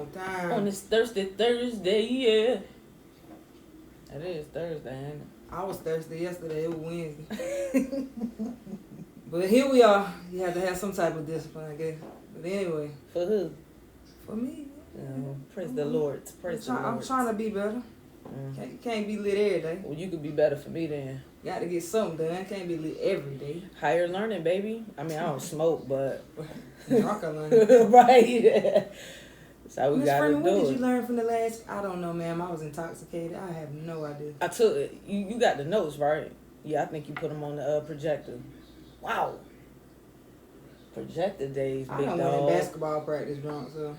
no time. On this Thursday, yeah. It is Thursday, ain't it? I was thirsty yesterday. It was Wednesday. But here we are. You have to have some type of discipline, I guess. But anyway. For who? For me. Praise the Lord. Praise the Lord. I'm trying to be better. Can't be lit every day. Well, you could be better for me then. Got to get something done. Can't be lit every day. Higher learning, baby. I mean, I don't smoke, but... Drunk learning. Right. That's how we Miss got to Freeman, do what it. did you learn from the last... I don't know, ma'am. I was intoxicated. I have no idea. I took it. You got the notes, right? Yeah, I think you put them on the projector. Wow. Projector days, big I dog. went in basketball practice drunk, so...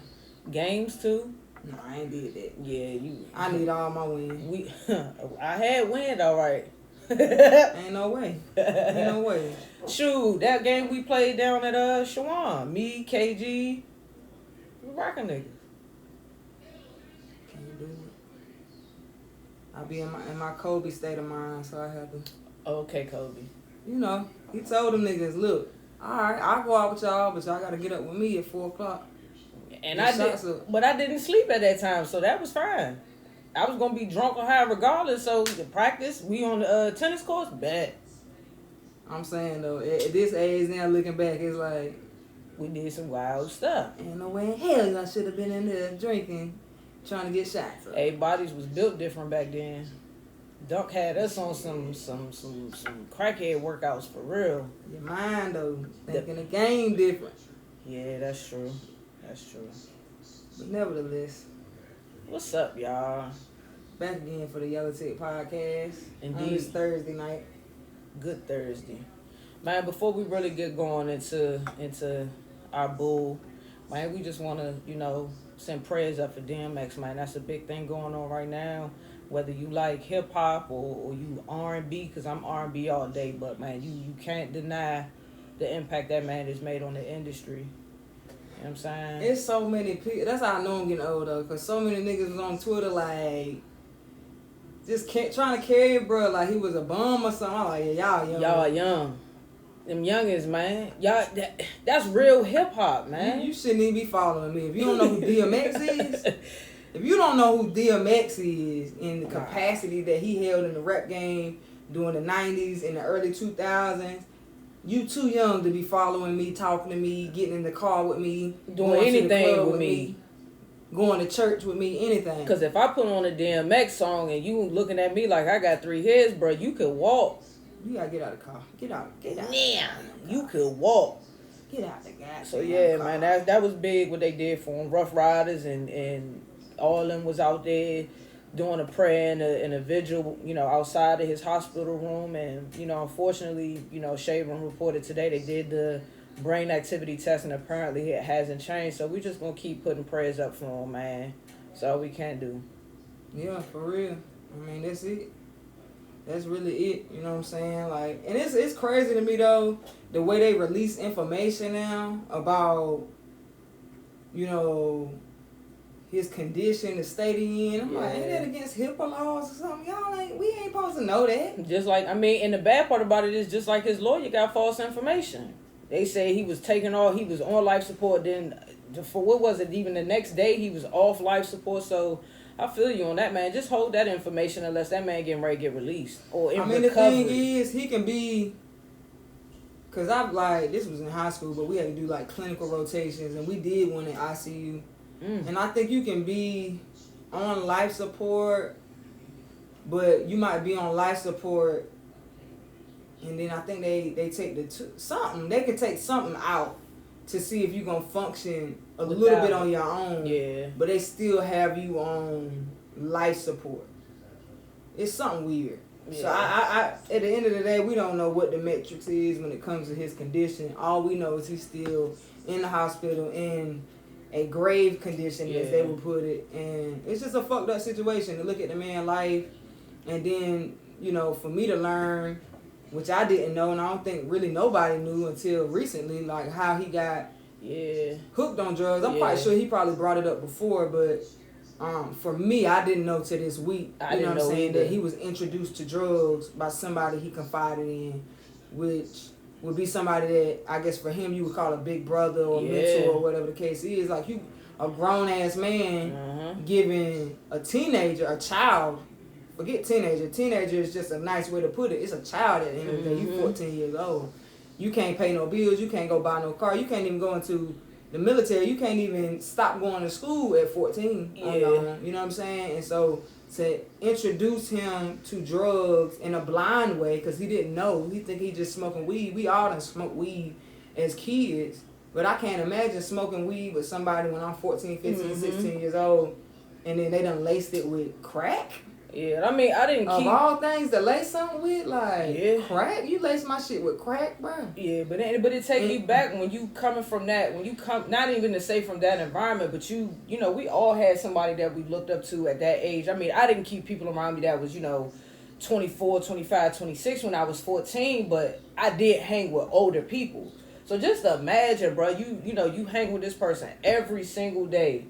Games, too? No, I ain't did that. Yeah, you... I need all my wins. I had wind, all right. Ain't no way. Ain't no way. Shoot, that game we played down at Shawan, me, KG, we rocking niggas. Can't do it. I be in my Kobe state of mind, so I have to. Okay, Kobe. You know, he told them niggas, look, all right, I'll go out with y'all, but y'all gotta get up with me at 4:00. And I did, but I didn't sleep at that time, so that was fine. I was gonna be drunk or high regardless. So the practice, we on the tennis courts, bad. I'm saying though, at this age now, looking back, it's like we did some wild stuff. Ain't no way in hell I should have been in there drinking, trying to get shots. Hey, bodies was built different back then. Dunk had us on some crackhead workouts for real. Your mind though, thinking the game different. Yeah, that's true. That's true. But nevertheless. What's up, y'all? Back again for the Yellow Tech Podcast. Indeed. On this Thursday night. Good Thursday. Man, before we really get going into our bull, man, we just want to, send prayers up for DMX, man. That's a big thing going on right now. Whether you like hip-hop or you R&B, because I'm R&B all day, but, man, you can't deny the impact that man has made on the industry. You know what I'm saying? It's so many people. That's how I know I'm getting old, though, because so many niggas was on Twitter, like, just trying to carry it, bro, like he was a bum or something. I'm like, yeah, y'all young. Y'all young. Them youngins, man. Y'all, that's real hip-hop, man. You shouldn't even be following me. If you don't know who DMX is, if you don't know who DMX is in the capacity that he held in the rap game during the 90s and the early 2000s, you too young to be following me, talking to me, getting in the car with me, doing anything with me, going to church with me, anything. Because if I put on a DMX song and you looking at me like I got 3 heads, bro, you could walk. You gotta get out of the car. Get out. Yeah, you could walk. Get out the gas. So yeah, man, that was big what they did for him. Rough Riders and all of them was out there doing a prayer and a vigil, outside of his hospital room. And, unfortunately, Shaven reported today they did the brain activity test and apparently it hasn't changed. So we just going to keep putting prayers up for him, man. That's all we can do. Yeah, for real. I mean, that's it. That's really it. You know what I'm saying? Like, and it's crazy to me, though, the way they release information now about, his condition, the state he in. I'm like, ain't that against HIPAA laws or something? We ain't supposed to know that. Just like, and the bad part about it is just like his lawyer got false information. They say he was he was on life support, then for what was it, even the next day he was off life support. So I feel you on that, man. Just hold that information unless that man getting ready to get released. Or in recovery. The thing is, he can be, because this was in high school, but we had to do clinical rotations and we did one in ICU. And I think you can be on life support, but you might be on life support, and then I think they take something. They can take something out to see if you're going to function a little bit on your own. Yeah. But they still have you on life support. It's something weird. Yeah. So I at the end of the day, we don't know what the metrics is when it comes to his condition. All we know is he's still in the hospital in a grave condition, as they would put it. And it's just a fucked up situation to look at the man's life. And then, for me to learn, which I didn't know, and I don't think really nobody knew until recently, how he got hooked on drugs. I'm quite sure he probably brought it up before, but for me, I didn't know to this week, you know what I'm saying, that he was introduced to drugs by somebody he confided in, which would be somebody that I guess for him you would call a big brother or mentor or whatever the case is. A a grown ass man giving a teenager, a child, forget teenager. Teenager is just a nice way to put it. It's a child at the end of the day. You 14 years old. You can't pay no bills. You can't go buy no car. You can't even go into the military. You can't even stop going to school at 14. Yeah. You know what I'm saying? And so to introduce him to drugs in a blind way, because he didn't know. He think he just smoking weed. We all done smoked weed as kids. But I can't imagine smoking weed with somebody when I'm 14, 15, 16 years old, and then they done laced it with crack. Yeah, I mean, I didn't Of keep... all things to lace something with, like, crack? You lace my shit with crack, bro? Yeah, but it take you back when you coming from that, when you come, not even to say from that environment, but you know, we all had somebody that we looked up to at that age. I mean, I didn't keep people around me that was, 24, 25, 26 when I was 14, but I did hang with older people. So just imagine, bro, you hang with this person every single day.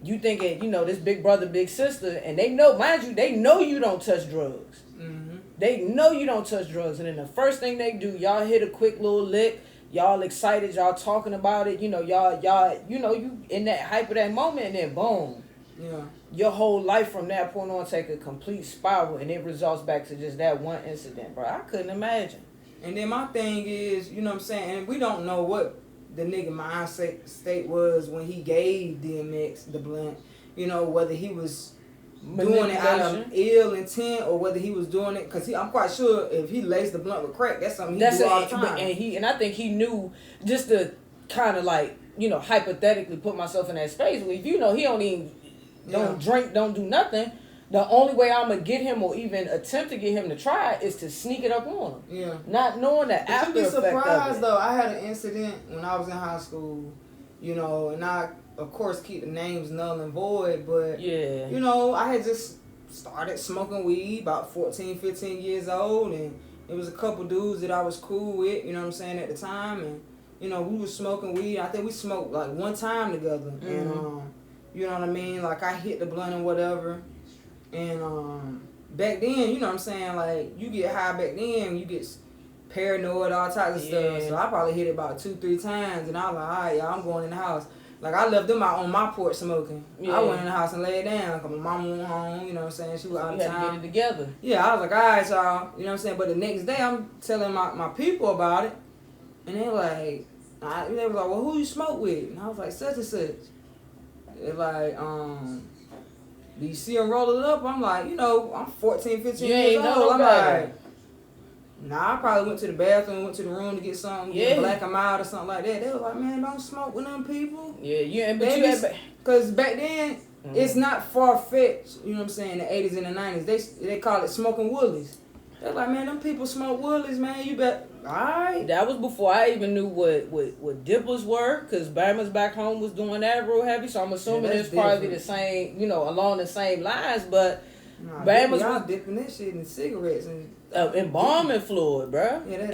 You thinking, this big brother, big sister, and they know, mind you, they know you don't touch drugs. Mm-hmm. They know you don't touch drugs, and then the first thing they do, y'all hit a quick little lick, y'all excited, y'all talking about it, y'all, you in that hype of that moment, and then boom. Yeah. Your whole life from that point on take a complete spiral, and it results back to just that one incident, bro. I couldn't imagine. And then my thing is, you know what I'm saying, and we don't know what the nigga mindset state was when he gave DMX the blunt, whether he was doing it out of ill intent or whether he was doing it because I'm quite sure if he laced the blunt with crack, that's something he do all the time. And I think he knew, just to kind of like, hypothetically put myself in that space, if he don't even don't drink, don't do nothing, the only way I'm going to get him or even attempt to get him to try it is to sneak it up on him. Yeah. Not knowing that after effect of it. You'd be surprised, though. I had an incident when I was in high school, and I, of course, keep the names null and void, but, I had just started smoking weed about 14, 15 years old, and it was a couple dudes that I was cool with, at the time, and, we was smoking weed. I think we smoked, like, one time together, and, you know what I mean? Like, I hit the blunt and whatever. And back then, like, you get high back then, you get paranoid, all types of stuff. So I probably hit it about 2-3 times, and I was like, all right, y'all, I'm going in the house. Like, I left them out on my porch smoking. I went in the house and laid down, because my mama went home, she was out of town. Had to get it together. Yeah, I was like, all right, y'all, But the next day, I'm telling my people about it, and they were like, well, who you smoke with? And I was like, such and such. They're like, do you see him rolling it up? I'm like, I'm 14, 15 years old. I'm like, nah, I probably went to the bathroom, went to the room to get something, black them out or something like that. They were like, man, don't smoke with them people. Because back then, it's not far-fetched, in the 80s and the 90s. They call it smoking woolies. They're like, man, them people smoke woolies, man. You bet. All right. That was before I even knew what dippers were, because Bama's back home was doing that real heavy. So I'm assuming it's probably the same, along the same lines. But Bama's y'all dipping that shit in cigarettes and embalming fluid, bro. Yeah,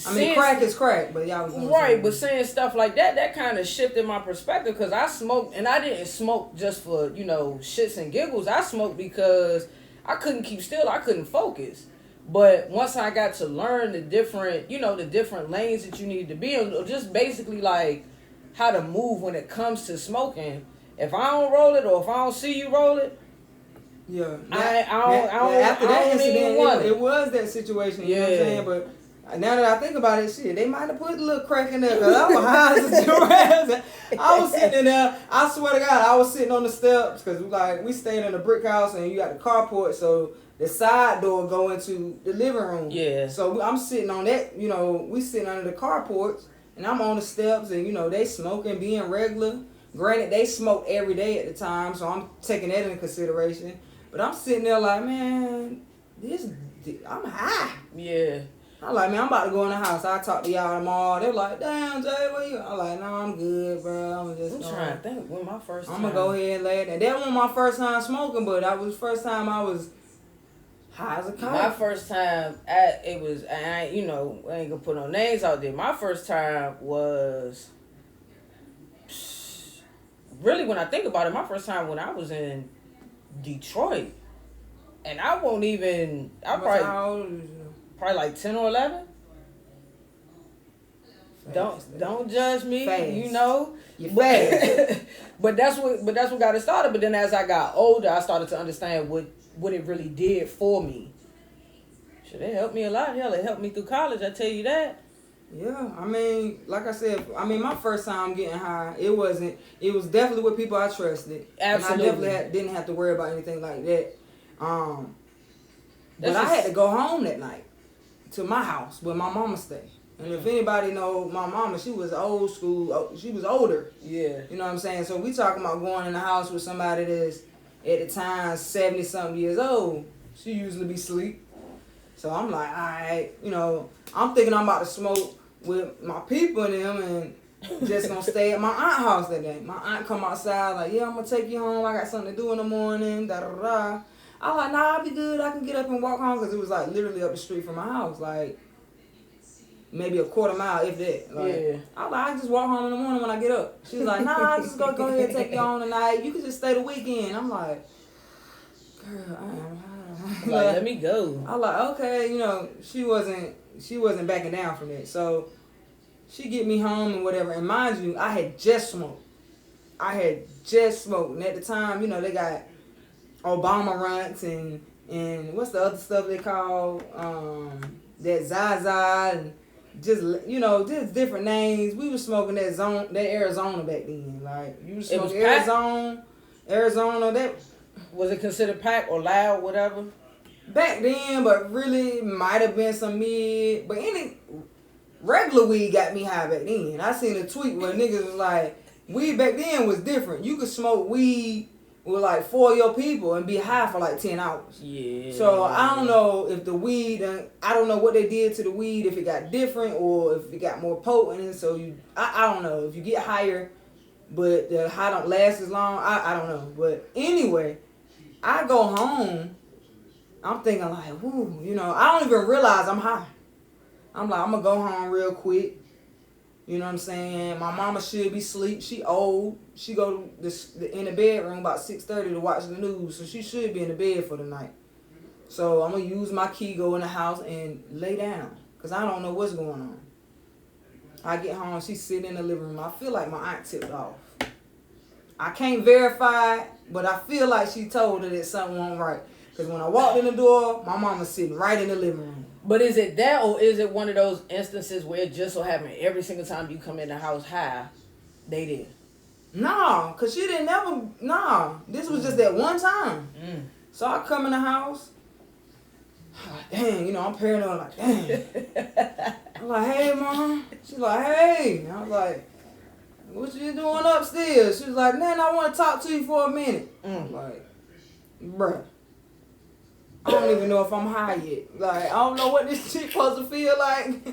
I mean, crack is crack, but y'all was doing right. But saying stuff like that kind of shifted my perspective, because I smoked, and I didn't smoke just for shits and giggles. I smoked because I couldn't keep still. I couldn't focus. But once I got to learn the different, the different lanes that you need to be in, or just basically like how to move when it comes to smoking. If I don't roll it, or if I don't see you roll it, after that incident, it was that situation. You know what I'm saying? But now that I think about it, shit, they might have put a little crack in there, because I was high as a giraffe. I was sitting in there. I swear to God, I was sitting on the steps, because we stayed in a brick house, and you got the carport, so the side door go into the living room. Yeah. So I'm sitting on that, we sitting under the carport, and I'm on the steps, and, they smoking, being regular. Granted, they smoked every day at the time, so I'm taking that into consideration. But I'm sitting there like, man, I'm high. Yeah. I'm like, man, I'm about to go in the house. I'll talk to y'all tomorrow. They're like, damn, Jay, where you? I'm like, no, I'm good, bro. I'm trying to think when my first time. I'm going to go ahead and lay it. And that wasn't my first time smoking, but that was the first time I was high as a kite. My first time, I ain't going to put no names out there. My first time was, really, when I think about it, my first time when I was in Detroit. And I won't even, how old was you? Probably like 10 or 11. Don't judge me. Fast. You know. You fast. But that's what got it started. But then as I got older, I started to understand what it really did for me. Shit, it helped me a lot. Hell, it helped me through college. I tell you that. Yeah, I mean, like I said, my first time getting high, it was definitely with people I trusted. Absolutely. And I definitely didn't have to worry about anything like that. But I had to go home that night to my house where my mama stayed. And if anybody know my mama, she was old school. She was older. Yeah. You know what I'm saying? So we talking about going in the house with somebody that's at the time 70-something years old. She usually be asleep. So I'm like, all right, I'm thinking I'm about to smoke with my people and them and just gonna stay at my aunt's house that day. My aunt come outside like, yeah, I'm gonna take you home. I got something to do in the morning. Da da da. I like, nah, I'll be good. I can get up and walk home because it was like literally up the street from my house, like maybe a quarter mile, if that. Like, yeah. I was like, I can just walk home in the morning when I get up. She was like, nah, just go ahead and take you home tonight. You can just stay the weekend. I'm like, girl, I am high. Like, let me go. I like, okay, she wasn't backing down from it. So she get me home and whatever. And mind you, I had just smoked. And at the time, they got Obama runts and what's the other stuff they call that Zaza and just different names. We was smoking that Arizona back then. Like you was smoking Arizona. That was it considered pack or loud, whatever? Back then, but really might have been some mid. But any regular weed got me high back then. I seen a tweet where niggas was like, weed back then was different. You could smoke weed with like 4 of your people and be high for like 10 hours. Yeah. So I don't know if the weed, I don't know what they did to the weed, if it got different or if it got more potent. So I don't know if you get higher, but the high don't last as long. I don't know. But anyway, I go home. I'm thinking like, whoo, I don't even realize I'm high. I'm like, I'm gonna go home real quick. You know what I'm saying? My mama should be asleep. She old. She go in the bedroom about 6:30 to watch the news, so she should be in the bed for the night. So I'm gonna use my key, go in the house and lay down, cause I don't know what's going on. I get home, she's sitting in the living room. I feel like my aunt tipped off. I can't verify it, but I feel like she told her that something wasn't right. Cause when I walked in the door, my mama's sitting right in the living room. But is it that, or is it one of those instances where it just so happened every single time you come in the house high, they did? No, cause she didn't never. No, this was just that one time. So I come in the house. I'm like, dang, I'm paranoid. Like, dang. I'm like, hey, mom. She's like, hey. And I was like, what you doing upstairs? She was like, man, I want to talk to you for a minute. I'm like, bruh. I don't even know if I'm high yet. Like, I don't know what this shit supposed to feel like.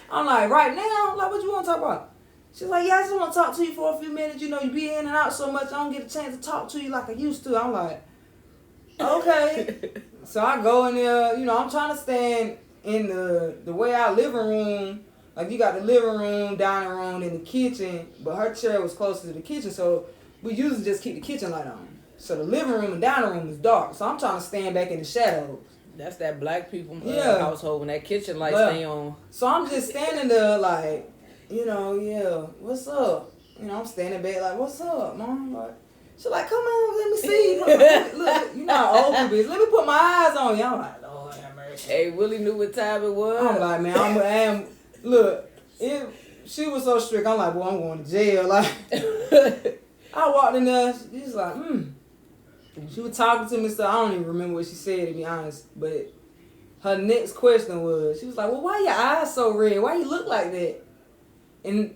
I'm like, right now? Like, what you want to talk about? She's like, yeah, I just want to talk to you for a few minutes. You be in and out so much, I don't get a chance to talk to you like I used to. I'm like, okay. So I go in there, I'm trying to stand in the way our living room. Like, you got the living room, dining room, and the kitchen. But her chair was closer to the kitchen, so we usually just keep the kitchen light on. So the living room and dining room is dark. So I'm trying to stand back in the shadows. That's that black people household when that kitchen light stay on. So I'm just standing there like, what's up? I'm standing back like, what's up, mom? Like, she's like, come on, let me see. Look, how old people is. Let me put my eyes on you. I'm like, Lord have mercy. Hey, Willie knew what time it was. I'm like, man, look, she was so strict. I'm like, boy, I'm going to jail. Like, I walked in there. She's like, She was talking to me, so I don't even remember what she said, to be honest. But her next question was, she was like, well, why your eyes so red? Why you look like that? And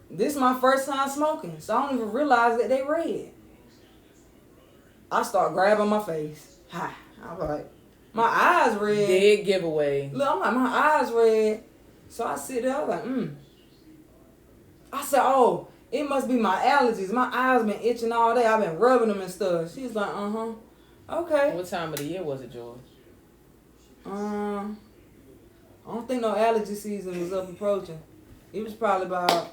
this is my first time smoking, so I don't even realize that they red. I start grabbing my face. Hi. I was like, my eyes red. Dead giveaway. Look, I'm like, my eyes red. So I sit there, I was like, I said, oh, it must be my allergies. My eyes been itching all day. I've been rubbing them and stuff. She's like, okay. What time of the year was it, George? I don't think no allergy season was up approaching. It was probably about,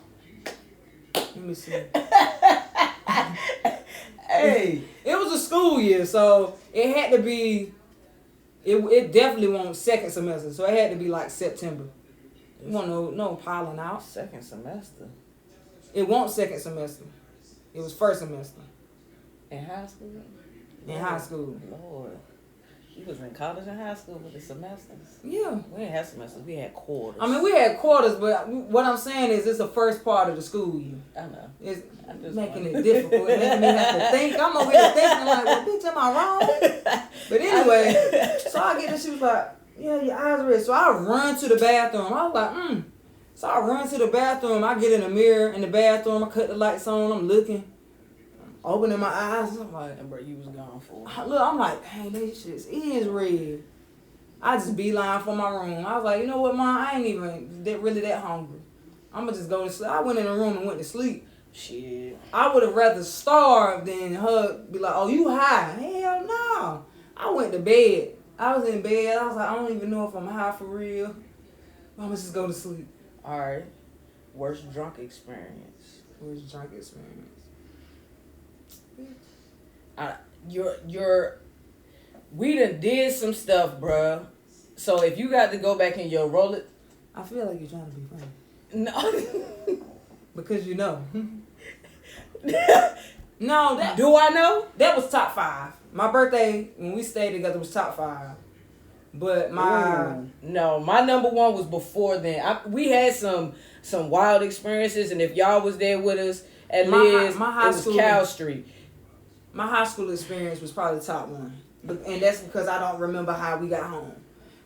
let me see. Hey. It was a school year, so it had to be, it definitely wasn't second semester, so it had to be like September. You want no piling out. Second semester. It wasn't second semester. It was first semester. In high school? In high school. Lord. You was in college and high school with the semesters. Yeah. We didn't have semesters. We had quarters. I mean, we had quarters, but what I'm saying is it's the first part of the school year. I know. It's making it difficult. It's making me have to think. I'm over here thinking like, well, bitch, am I wrong? But anyway, so I get this. She was like, yeah, your eyes are red. So I run to the bathroom. I was like, So I run to the bathroom. I get in the mirror in the bathroom. I cut the lights on. I'm looking. Opening my eyes, I'm like, bro, you was gone for. Look, I'm like, dang, this shit is red. I just beeline for my room. I was like, you know what, Mom? I ain't even really that hungry. I'm gonna just go to sleep. I went in the room and went to sleep. Shit. I would have rather starved than her be like, oh, you high? Hell no. I went to bed. I was in bed. I was like, I don't even know if I'm high for real. I'm gonna just go to sleep. All right. Worst drunk experience. Worst drunk experience. We done did some stuff, bruh. So if you got to go back in your roll it. I feel like you're trying to be funny. No. Because you know. No, do I know? That was top 5. My birthday when we stayed together was top 5. But my no, my number 1 was before then. We had some wild experiences, and if y'all was there with us at Liz, it was Cal Street. My high school experience was probably top 1. And that's because I don't remember how we got home.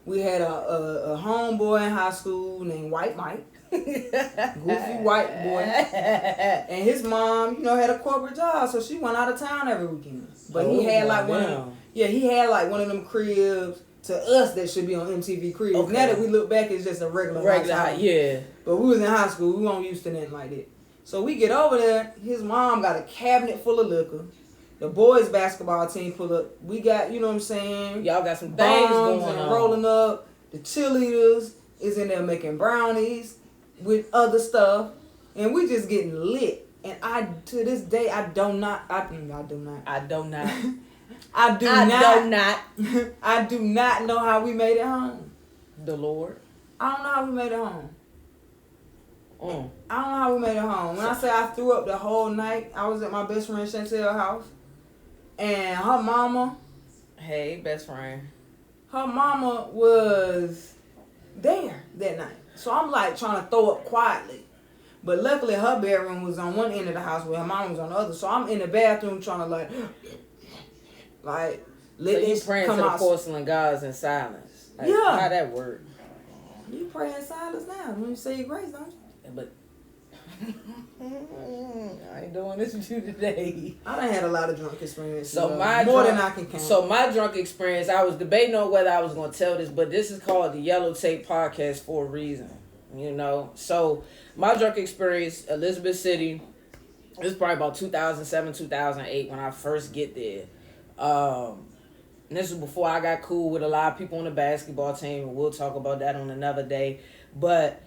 We had a homeboy in high school named White Mike. Goofy white boy. And his mom, had a corporate job, so she went out of town every weekend. But he had like one of them cribs to us that should be on MTV Cribs. Okay. Now that we look back, it's just a regular house. Yeah. But we was in high school, we weren't used to nothing like that. So we get over there, his mom got a cabinet full of liquor. The boys basketball team pull up. We got, you know what I'm saying? Y'all got some things going on. Rolling up. The cheerleaders is in there making brownies with other stuff. And we just getting lit. And to this day, I do not know how we made it home. The Lord. I don't know how we made it home. I don't know how we made it home. When I say I threw up the whole night, I was at my best friend Chantel's house. And her mama. Hey, best friend. Her mama was there that night. So I'm like trying to throw up quietly. But luckily her bedroom was on one end of the house where her mom was on the other. So I'm in the bathroom trying to let so you praying to the porcelain gods in silence. Yeah. How that work? You pray in silence now when you say your grace, don't you? But I ain't doing this with you today. I done had a lot of drunk experiences. So more than I can count. So my drunk experience, I was debating on whether I was going to tell this, but this is called the Yellow Tape Podcast for a reason. So my drunk experience, Elizabeth City, it was probably about 2007, 2008 when I first get there. And this was before I got cool with a lot of people on the basketball team, and we'll talk about that on another day. But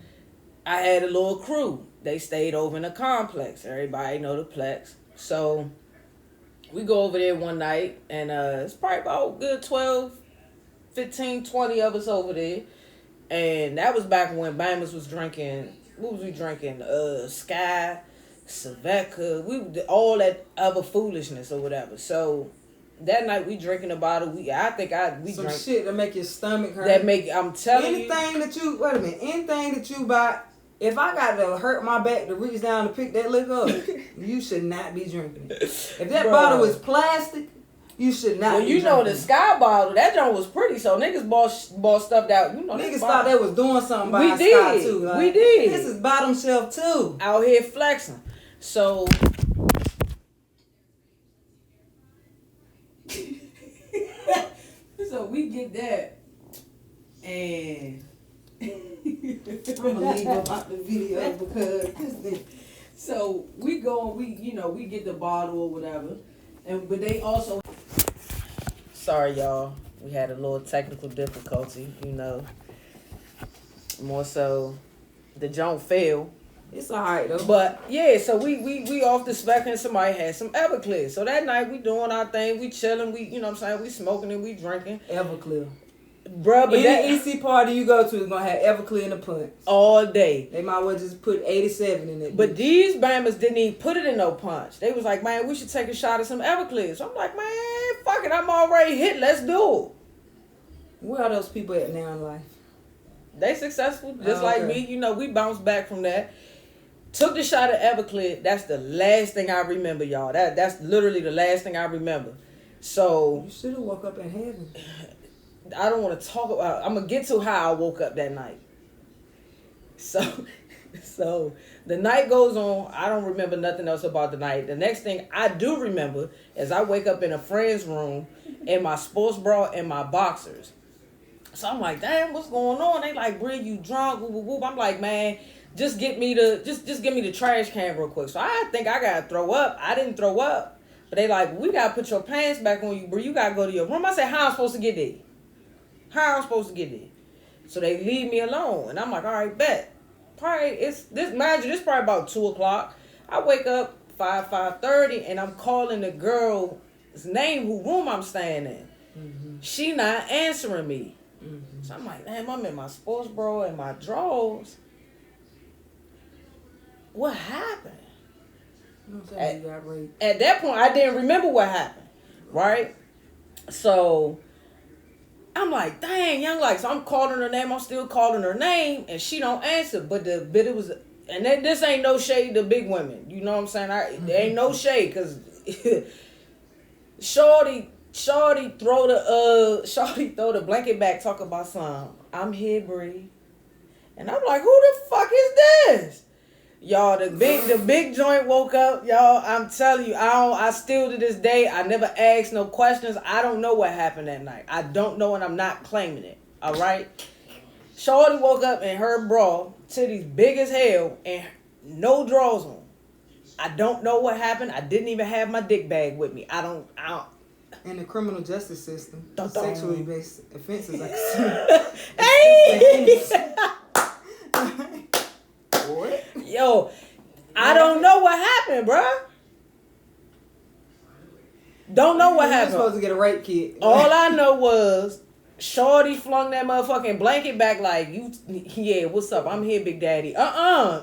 I had a little crew. They stayed over in the complex. Everybody know the Plex. So we go over there one night, and it's probably about good 12, 15, 20 of us over there. And that was back when Bamas was drinking. What was we drinking? Sky, Saveca, all that other foolishness or whatever. So that night we drinking a bottle. We some drank shit that make your stomach hurt. I'm telling anything that you buy. If I got to hurt my back to reach down to pick that liquor up, you should not be drinking it. If that bottle is plastic, you should not. Well, you know the Sky bottle, that joint was pretty, so niggas bought stuff out. Niggas thought they was doing something by Sky too. We did. This is bottom shelf too. Out here flexing. So we get that, and I'm gonna leave about the video because so we go and we get the bottle or whatever, but they also. Sorry, y'all. We had a little technical difficulty, More so, the joint failed. It's alright though. But yeah, so we off the spec and somebody had some Everclear. So that night we doing our thing, we chilling, we we smoking and we drinking. Everclear. Bruh, but any EC party you go to is gonna have Everclear in the punch all day. They might well just put 87 in it. But these Bammers didn't even put it in no punch. They was like, man, we should take a shot at some Everclear. So I'm like, man, fuck it, I'm already hit. Let's do it. Where are those people at now in life? They successful, just like me. You know, we bounced back from that. Took the shot at Everclear. That's the last thing I remember, y'all. That's literally the last thing I remember. So you should have woke up in heaven. I don't want to talk about. I'm gonna get to how I woke up that night. So the night goes on. I don't remember nothing else about the night. The next thing I do remember is I wake up in a friend's room in my sports bra and my boxers. So I'm like, damn, what's going on? They like, Bree, you drunk? Whoop, whoop, whoop. I'm like, man, just get me just give me the trash can real quick. So I think I gotta throw up. I didn't throw up, but they like, we gotta put your pants back on you, Bree. You gotta go to your room. I said, how I'm supposed to get there? How I'm supposed to get there? So they leave me alone, and I'm like, all right, bet. Probably imagine this probably about 2:00. I wake up 5:30, and I'm calling the girl's name who room I'm staying in. Mm-hmm. She not answering me. Mm-hmm. So I'm like, damn, I'm in my sports bra and my drawers. What happened? At that point, I didn't remember what happened, right? So I'm like, dang, young, like, so I'm calling her name. I'm still calling her name, and she don't answer. But it was, and this ain't no shade to big women. You know what I'm saying? There ain't no shade, because Shorty throw the blanket back, talk about something. I'm here, Bree. And I'm like, who the fuck is this? Y'all, the big joint woke up, y'all. I'm telling you, I still to this day, I never asked no questions. I don't know what happened that night. I don't know, and I'm not claiming it. All right. Shorty woke up in her bra, titties big as hell, and no drawers on. I don't know what happened. I didn't even have my dick bag with me. I don't. In the criminal justice system, sexually based offenses like what? Yo, I don't know what happened, bruh. Don't know what happened. You're supposed to get a rape kit. All I know was Shorty flung that motherfucking blanket back like, yeah, what's up? I'm here, Big Daddy. I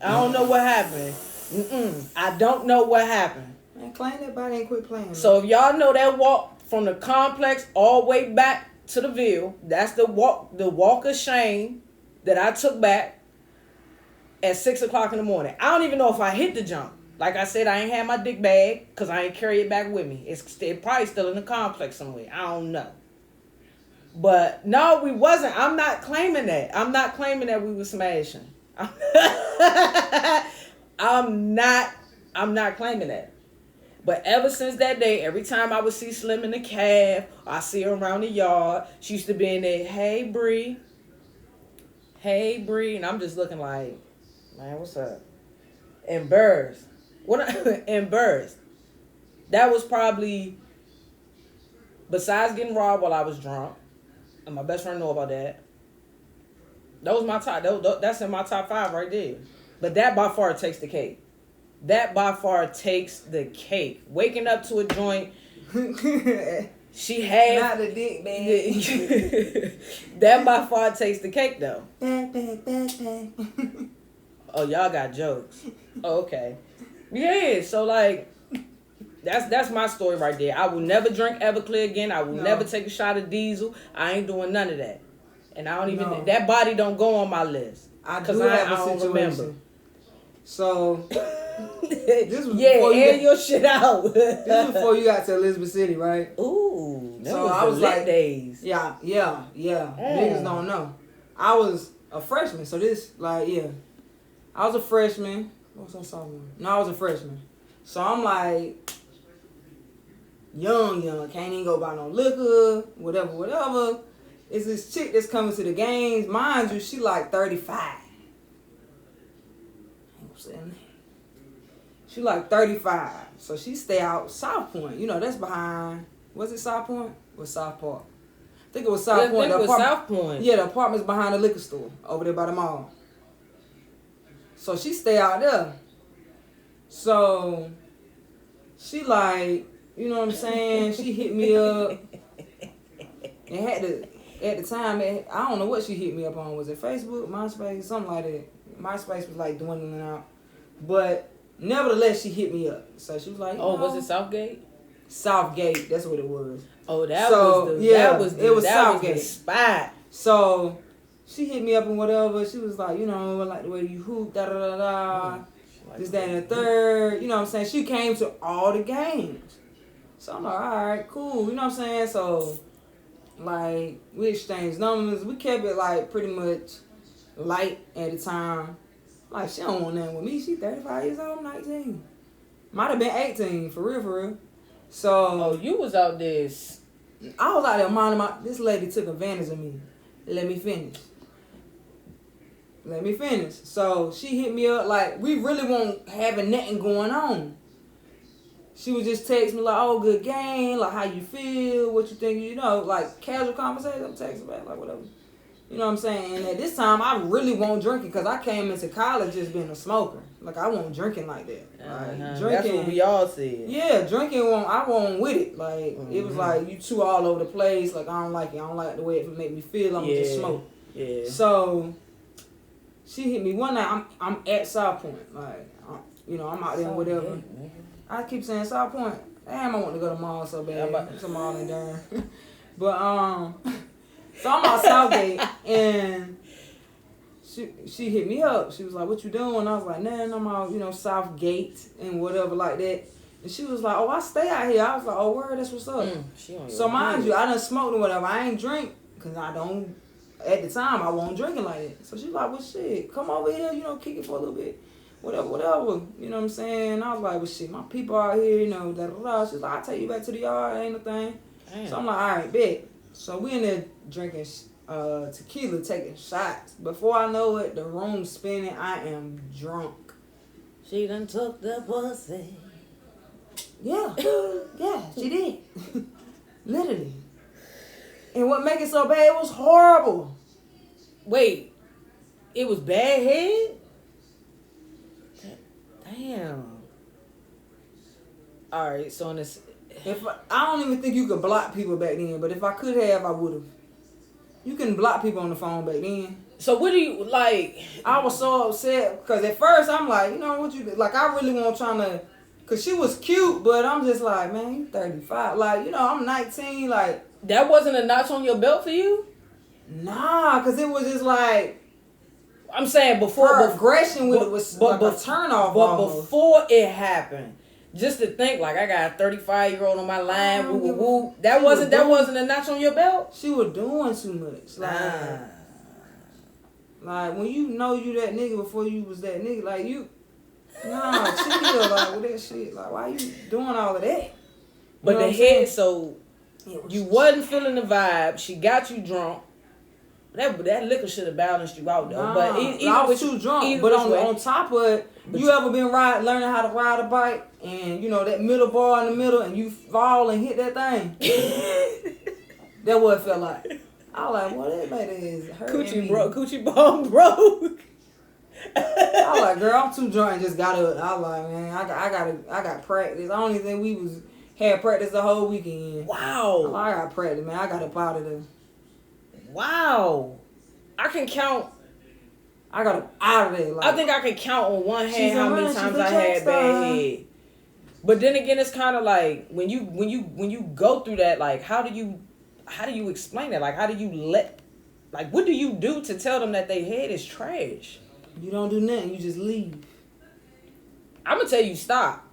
don't know what happened. I don't know what happened. Man, claim that body and quit playing. So if y'all know that walk from the complex all the way back to the Ville, that's the walk of shame that I took back at 6:00 in the morning. I don't even know if I hit the jump. Like I said, I ain't had my dick bag because I ain't carry it back with me. It's probably still in the complex somewhere. I don't know. But no, we wasn't. I'm not claiming that. I'm not claiming that we were smashing. I'm not claiming that. But ever since that day, every time I would see Slim in the cab, I see her around the yard, she used to be in there, hey, Bree. Hey, Bree. And I'm just looking like, man, what's up? Embarrassed. Embarrassed. That was probably, besides getting robbed while I was drunk, and my best friend know about that, that was my top, that's in my top 5 right there. But that by far takes the cake. That by far takes the cake. Waking up to a joint, she had not a dick bag. That by far takes the cake though. Bang. Oh, y'all got jokes. Oh, okay. Yeah, so like that's my story right there. I will never drink Everclear again. I will never take a shot of Diesel. I ain't doing none of that. And I don't even that body don't go on my list. I do have a situation. Remember. So this was air your shit out. This was before you got to Elizabeth City, right? Ooh, so I was like days. Yeah. Niggas don't know. I was a freshman, so this I was a freshman. What was I sophomore? No, I was a freshman. So I'm like young, can't even go buy no liquor, whatever. It's this chick that's coming to the games. Mind you, she like 35. She like 35. So she stay out South Point. You know, that's behind, was it South Point? Or South Park? I think it was South Point. I think it was South Point. Yeah, the apartment's behind the liquor store over there by the mall. So she stay out there. So she like, you know what I'm saying? She hit me up and at the time, I don't know what she hit me up on. Was it Facebook, MySpace, something like that? MySpace was like dwindling out. But nevertheless, she hit me up. So she was like, was it Southgate? Southgate, that's what it was. Oh, that So, was yeah, that was it was that Southgate. was the spot. So she hit me up and whatever. She was like, you know, I like the way you hoop, da da da da. This, that, and the third. You know what I'm saying? She came to all the games. So I'm like, all right, cool. You know what I'm saying? So, like, we exchanged numbers. We kept it, like, pretty much light at the time. Like, she don't want nothing with me. She 35 years old, I'm 19. Might have been 18, for real, for real. So, Oh, you was out there. I was out there minding my... This lady took advantage of me. Let me finish. So, she hit me up, like, we really weren't having nothing going on. She would just text me, like, oh, good game, like, how you feel, what you think, you know, like, casual conversation. I'm texting back, like, whatever. You know what I'm saying? And at this time, I really won't drinking because I came into college just being a smoker. Like, I won't drinking like that. Like, drinking, that's what we all said. Yeah, drinking, I won't with it. Like, it was like, you two all over the place. Like, I don't like it. I don't like the way it make me feel. I'm going to just smoke. Yeah. So, she hit me one night. I'm at South Point. Like, I'm out there and whatever. I keep saying South Point. Damn, I want to go to the mall so bad. It's a mall in Durham. But, so I'm out Southgate, and she hit me up. She was like, what you doing? I was like, nah, I'm out, Southgate and whatever like that. And she was like, oh, I stay out here. I was like, oh, word, that's what's up. So mind you, I done smoked and whatever. I ain't drink because I don't, at the time, I wasn't drinking like that. So she was like, well, shit, come over here, kick it for a little bit. Whatever. You know what I'm saying? I was like, well, shit, my people out here, da da da. She's like, I'll take you back to the yard, ain't no thing. Damn. So I'm like, all right, bet. So we in there drinking tequila, taking shots. Before I know it, the room's spinning. I am drunk. She done took the pussy. Yeah, yeah, she did. Literally. And what make it so bad, it was horrible. Wait, it was bad head? Damn. All right, so in this... I don't even think you could block people back then, but if I could have, I would have. You can block people on the phone back then. So what do you, like... I was so upset, because at first I'm like, what you... Like, I really wasn't trying to... Because she was cute, but I'm just like, man, you 35. Like, I'm 19, like... That wasn't a notch on your belt for you? Nah, because it was just like... I'm saying before... Her aggression with it was like a turn-off But almost. before it happened, just to think, like, I got a 35-year-old on my line, woo, woo, woo. That wasn't a notch on your belt? She was doing too much. Like, like when you know you that nigga before you was that nigga, like, chill, like, with that shit. Like, why you doing all of that? But the head, so you wasn't feeling the vibe. She got you drunk. That liquor should have balanced you out, though. Nah, but I was too drunk. But on top of it, you ever been learning how to ride a bike, and that middle bar in the middle, and you fall and hit that thing? That's what it felt like. I was like, what that lady is hurting me. Coochie bone broke. I was like, girl, I'm too drunk and just got up. I was like, man, I got practice. I don't even think we had practice the whole weekend. Wow. I got practice, man. I got up out of there. Wow. I can count. I got up out of there. Like, I think I can count on one hand how many times I had bad head. But then again, it's kind of like when you go through that, like how do you explain that? Like how do you what do you do to tell them that their head is trash? You don't do nothing. You just leave. I'm gonna tell you stop.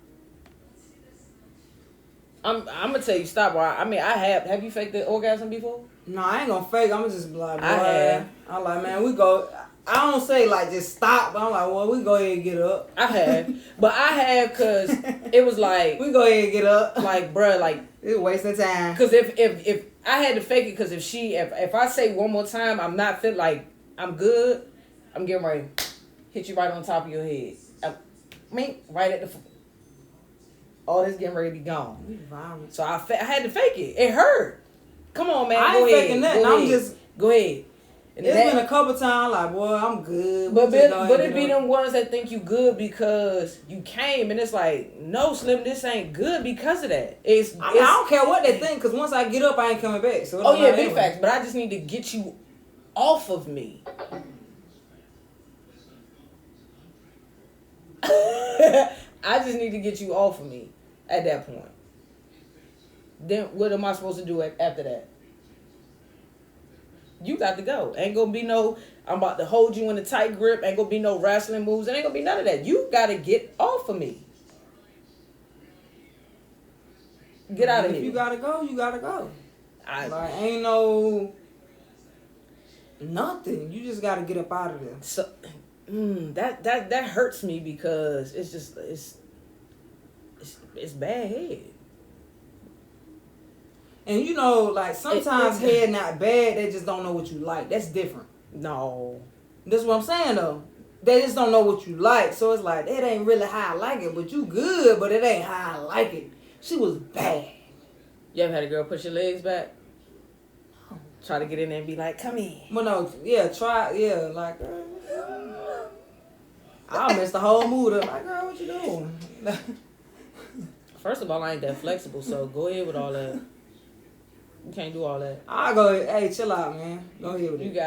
I'm gonna tell you stop. I mean, I have you faked the orgasm before? No, I ain't gonna fake. I'm just like, boy. I have. I'm like, man, we go. I don't say like just stop, but I'm like, well, we go ahead and get up. I have, but I have because it was like we go ahead and get up. Like, bruh, like it's wasting time. Because if I had to fake it, because if I say one more time, I'm not fit like I'm good. I'm getting ready, hit you right on top of your head. Right at the. All this getting ready to be gone. So I had to fake it. It hurt. Come on, man. I ain't faking nothing. I'm just go ahead. And it's been a couple times like, boy, I'm good. But it be them ones that think you good because you came, and it's like, no, Slim, this ain't good because of that. I don't care what they think, because once I get up, I ain't coming back. So oh yeah, big facts. But I just need to get you off of me. I just need to get you off of me at that point. Then what am I supposed to do after that? You got to go. Ain't gonna be no, I'm about to hold you in a tight grip. Ain't gonna be no wrestling moves. It ain't gonna be none of that. You gotta get off of me. Get out of here. If you gotta go, you gotta go. Ain't no nothing. You just gotta get up out of there. So that hurts me because it's just it's bad head. And you know, like sometimes head not bad, they just don't know what you like. That's different. No. That's what I'm saying though. They just don't know what you like. So it's like, it ain't really how I like it, but you good, but it ain't how I like it. She was bad. You ever had a girl push your legs back? Try to get in there and be like, come in. Well, no, like, I'll mess the whole mood up. Like, girl, what you doing? First of all, I ain't that flexible, so go ahead with all that. You can't do all that. I'll go, hey, chill out, man. Go ahead with it.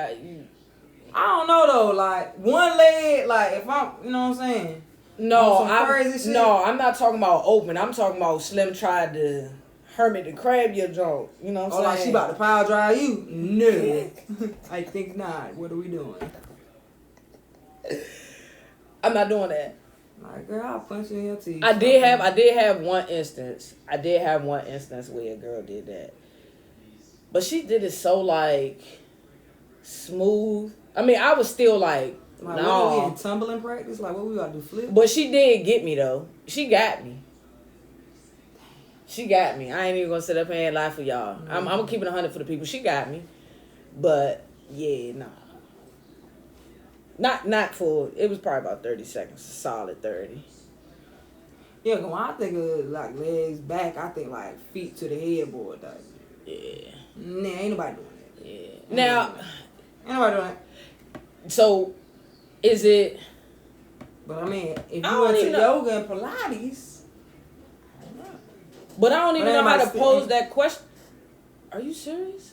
I don't know, though. Like, one leg, like, if I'm, you know what I'm saying? No, I'm not talking about open. I'm talking about Slim tried to hermit the crab your joint. You know what I'm saying? Like she about to power drive you? No. I think not. What are we doing? I'm not doing that. Like, girl, I'll punch you in your teeth. I did have one instance. Where a girl did that. But she did it so, like, smooth. I mean, I was still like, no. What, we in tumbling practice? Like, what we about to do, flip? But she did get me, though. She got me. I ain't even gonna sit up here and lie for y'all. I'm gonna keep it 100 for the people. She got me. But, yeah, nah. Not for, it was probably about 30 seconds. Solid 30. Yeah, when I think of, like, legs back, I think, like, feet to the headboard, though. Yeah. Nah, ain't nobody doing that. Yeah. Ain't nobody doing that. So, is it... But, I mean, if you went to yoga and Pilates... But I don't even know how to pose that question. Are you serious?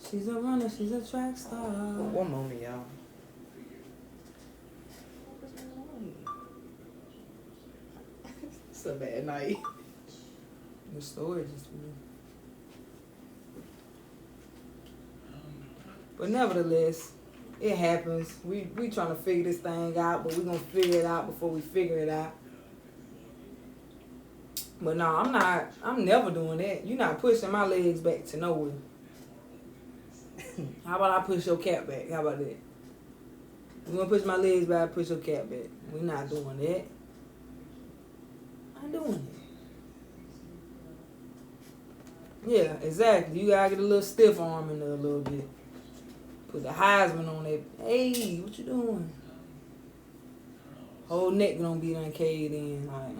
She's a runner. She's a track star. One moment, y'all. It's a bad night. The storage is weird. But nevertheless, it happens. We trying to figure this thing out, but we're going to figure it out before we figure it out. But no, I'm never doing that. You're not pushing my legs back to nowhere. How about I push your cat back? How about that? You want to push my legs back, push your cat back. We're not doing that. Not doing it. Yeah, exactly. You gotta get a little stiff arm in there a little bit. Put the Heisman on it. Hey, what you doing? Whole neck gonna be done caved in. Like,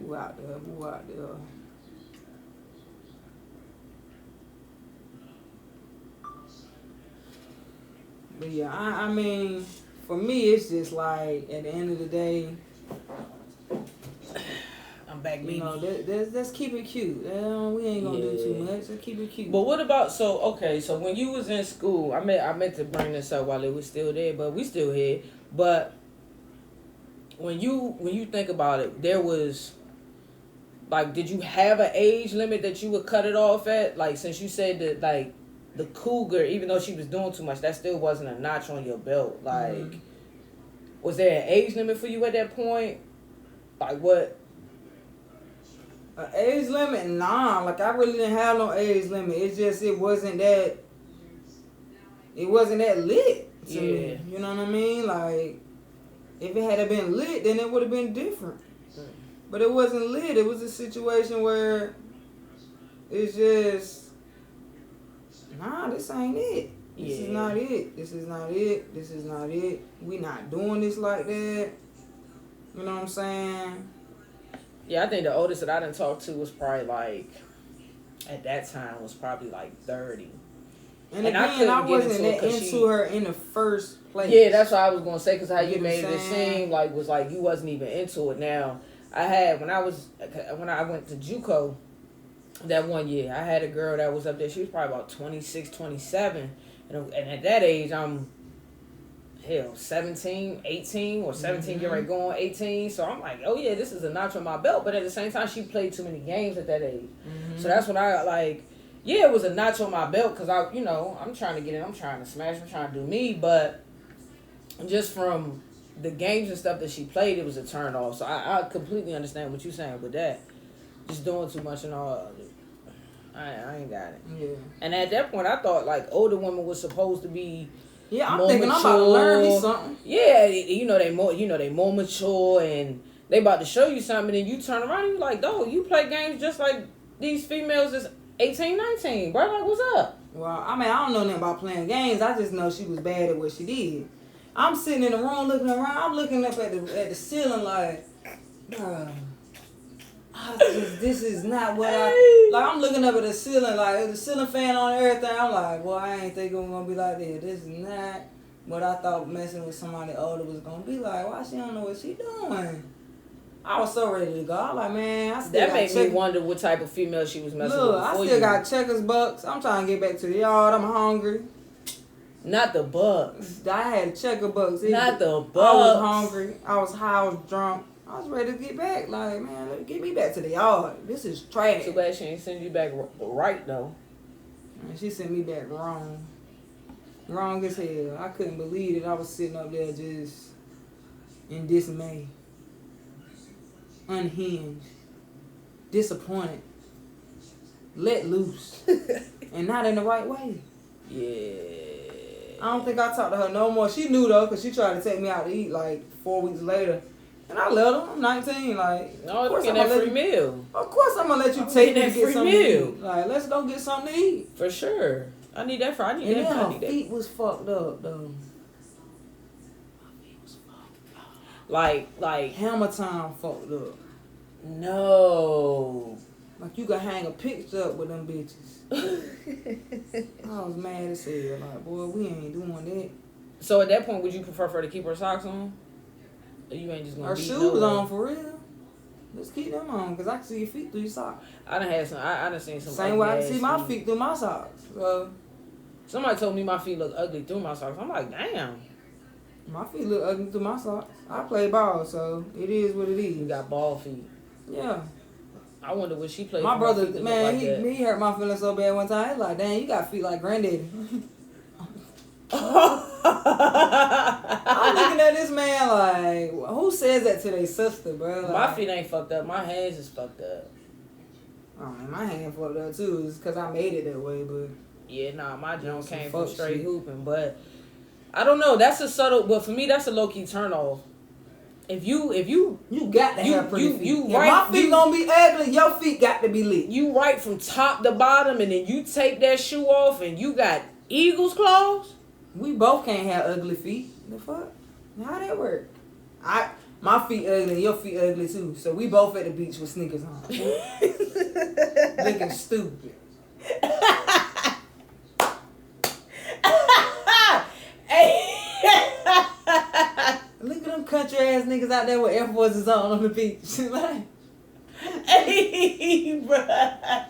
Who out there? But yeah, I mean, for me, it's just like, at the end of the day, I'm back, baby. You know, let's keep it cute. We ain't gonna do too much. Let's keep it cute. But what about, so when you was in school, I meant to bring this up while it was still there, but we still here. But when you think about it, there was, like, did you have an age limit that you would cut it off at? Like, since you said that, like, the cougar, even though she was doing too much, that still wasn't a notch on your belt. Like, was there an age limit for you at that point? Like, what? An age limit? Nah. Like, I really didn't have no age limit. It's just, it wasn't that lit to me. You know what I mean? Like, if it had been lit, then it would have been different. But it wasn't lit. It was a situation where it's just, nah, this ain't it. This is not it. This is not it. This is not it. We not doing this like that. You know what I'm saying? Yeah, I think the oldest that I done talked to was probably like, at that time was probably like 30. And again, I wasn't into her in the first place. Yeah, that's what I was gonna say. Cause how you You made it seem like was like you wasn't even into it. Now, I had when I went to JUCO that one year, I had a girl that was up there. She was probably about 26, 27, and at that age, I'm 17, 18, or 17, get ready going 18. So I'm like, oh yeah, this is a notch on my belt. But at the same time, she played too many games at that age. So that's when I like. Yeah, it was a notch on my belt because I'm trying to get in. I'm trying to smash. I'm trying to do me. But just from the games and stuff that she played, it was a turn off. So I completely understand what you're saying with that. Just doing too much and all. I ain't got it. Yeah. And at that point, I thought like older women was supposed to be. Yeah, I'm thinking I'm about to learn me something. Yeah, they more mature and they about to show you something, and you turn around and you like, dog, you play games just like these females is 18, 19, bro. Like, what's up? Well, I mean, I don't know nothing about playing games. I just know she was bad at what she did. I'm sitting in the room looking around. I'm looking up at the ceiling like, bruh, this is not what I'm looking up at the ceiling like the ceiling fan on and everything. I'm like, well, I ain't think it was gonna be like this. This is not what I thought messing with somebody older was gonna be like. Why she don't know what she doing? I was so ready to go. I was like, man, I still that got made me wonder what type of female she was messing with. Look, I still got Checkers Bucks. I'm trying to get back to the yard. I'm hungry. Not the Bucks. I had Checker Bucks. Not the Bucks. I was hungry. I was high. I was drunk. I was ready to get back. Like, man, get me back to the yard. This is trash. Too bad she ain't send you back right, though. And she sent me back wrong. Wrong as hell. I couldn't believe it. I was sitting up there just in dismay. Unhinged. Disappointed. Let loose. And not in the right way. Yeah. I don't think I talked to her no more. She knew, though, because she tried to take me out to eat, like, 4 weeks later. And I let her. I'm 19. Like, no, of getting that free meal. Of course I'm going to let you take me to get something meal. to eat. Like, let's go get something to eat. For sure. I need that. I need that. And her feet was fucked up, though. Like Hammer time fucked up. No. Like you could hang a picture up with them bitches. I was mad as hell. Like, boy, we ain't doing that. So at that point, would you prefer for her to keep her socks on? Or you ain't just gonna her beat shoes on for real. Let's keep them on, cause I can see your feet through your socks. I done seen some. Same way I can see my feet through my socks. Somebody told me my feet look ugly through my socks. I'm like, damn. My feet look ugly through my socks. I play ball, so it is what it is. You got ball feet. Yeah. I wonder what she played. My brother, man, he hurt my feelings so bad one time. He's like, dang, you got feet like granddaddy. I'm looking at this man like, who says that to their sister, bro? Like, my feet ain't fucked up. My hands is fucked up. Oh man, my hand fucked up too. It's because I made it that way, but yeah, nah, my junk came from straight hooping. But I don't know. That's a subtle. But for me, that's a low key turn off. If you got to have pretty feet. You if right, my feet gonna be ugly, your feet got to be lit. You right from top to bottom, and then you take that shoe off, and you got eagle's claws. We both can't have ugly feet. The fuck? How that work? My feet ugly, and your feet ugly too. So we both at the beach with sneakers on, looking stupid. Look at them country ass niggas out there with Air Forces on the beach. Like, hey, bruh.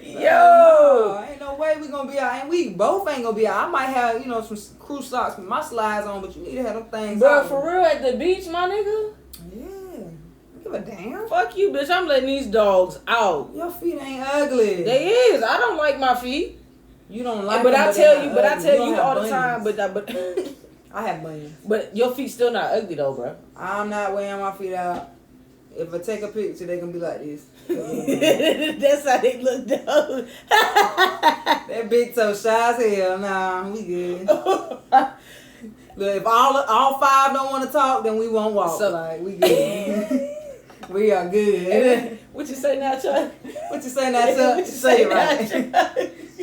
Yo, ain't no way we gonna be out, and we both ain't gonna be out. I might have, some crew socks with my slides on, but you need to have them things. Bro, for real, at the beach, my nigga. Yeah, give a damn. Fuck you, bitch. I'm letting these dogs out. Your feet ain't ugly. They is. I don't like my feet. You don't like. But them, I tell you all the time. But I have bunions. But your feet still not ugly though, bro. I'm not wearing my feet out. If I take a picture, they gonna be like this. That's how they look, though. That big toe shy as hell. Nah, we good. Look, if all five don't want to talk, then we won't walk. So, like, we good. We are good. What you say now, Chuck? What you say now, Chuck? Say it right.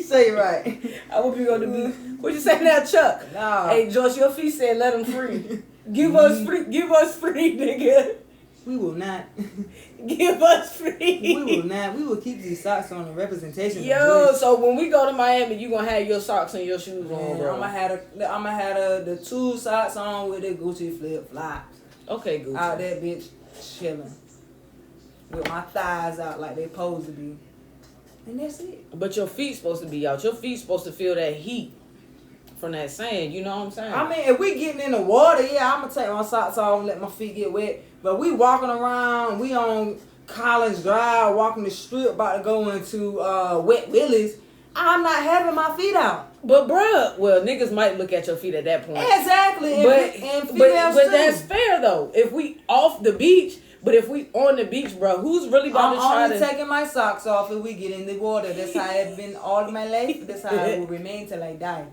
Say it right. I hope you go to be. What you say now, Chuck? No. Hey, Josh, your feet said let them free. Give us free, nigga. We will not. Give us free. We will not. We will keep these socks on the representation. Yo, so when we go to Miami, you gonna have your socks and your shoes on, bro. I'm gonna have the two socks on with the Gucci flip flops. Okay, Gucci. Out that bitch chilling with my thighs out like they supposed to be, and that's it. But your feet supposed to be out. Your feet supposed to feel that heat from that sand. You know what I'm saying? I mean, if we getting in the water, yeah, I'm gonna take my socks off and let my feet get wet. But we walking around, we on Collins Drive, walking the strip, about to go into Wet Willie's. I'm not having my feet out. But bruh, well, niggas might look at your feet at that point. Exactly. But that's fair though. If we off the beach, but if we on the beach, bro, who's really about to try to? I'm only taking my socks off if we get in the water. That's how it's been all my life. That's how it will remain till I die.